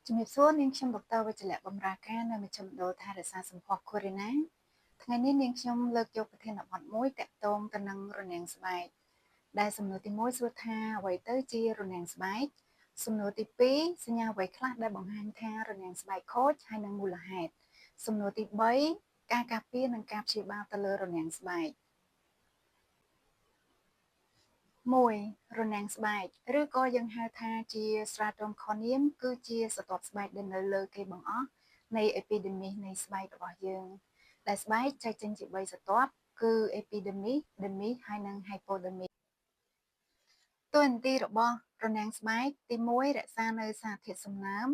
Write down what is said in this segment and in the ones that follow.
ជំរាបសួរនាងខ្ញុំដុកទ័រវិជ្ជលៈបម្រើការនៅមជ្ឈមណ្ឌលថែរក្សាសម្ផស្ស Corina ថ្ងៃនេះនាងខ្ញុំលើកយកប្រធានបទមួយទាក់ទងទៅនឹងរនាំងស្បែកដែលសំណួរទី1សួរថាអ្វីទៅជារនាំងស្បែកសំណួរទី2សញ្ញាអ្វីខ្លះដែលបង្ហាញថារនាំងស្បែកខូចហើយនិងមូលហេតុសំណួរទី3ការការពារនិងការព្យាបាលទៅលើរនាំងស្បែក1. រនាំងស្បែកឬក៏យើងហៅថាជា Stratum corneum គឺជាស្រទាប់ស្បែកដែលនៅលើគេបង្អស់នៃ epidermis នៃស្បែករបស់យើងដែលស្បែកចែកចេញជា3ស្រទាប់គឺ epidermis, dermis ហើយនិង hypodermis តួនាទីរបស់រនាំងស្បែកទី1រក្សានៅសារធាតុសំណើម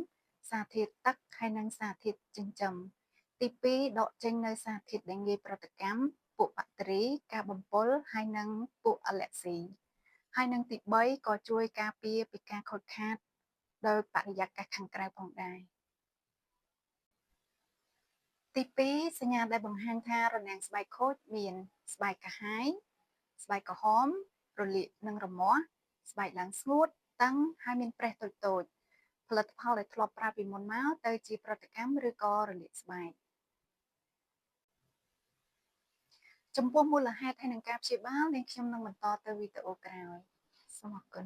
សារធាតុទឹកហើយនិងសារធាតុចិញ្ចឹមទី2ដកចេញនៅសារធាតុដែលងាយប្រតិកម្មពួកបាក់តេរីការបំពុលហើយនិងពួកអាឡែហ្ស៊ីហើយនឹងទី3ក៏ជួយការពារពីការខូចខាតដោយបរិយាកាសខាងក្រៅផងដែរទី2សញ្ញាដែលបង្ហាញថារនាំងស្បែកខូចមានស្បែកកាហាយស្បែកក្រហមរលាកនិងរមាស់ស្បែកឡើងស្ងួតតឹងហើយមានប្រេះតូចៗផលិតផលដែលធ្លាប់ប្រើពីមុនមកទៅជាប្រតិកម្មឬក៏រលាកស្បែកចំពោះមូលហេតុហើយនឹងការព្យាបាលនាងខ្ញុំនឹងបន្តទៅវីដេអូក្រោយសូមអរគុណ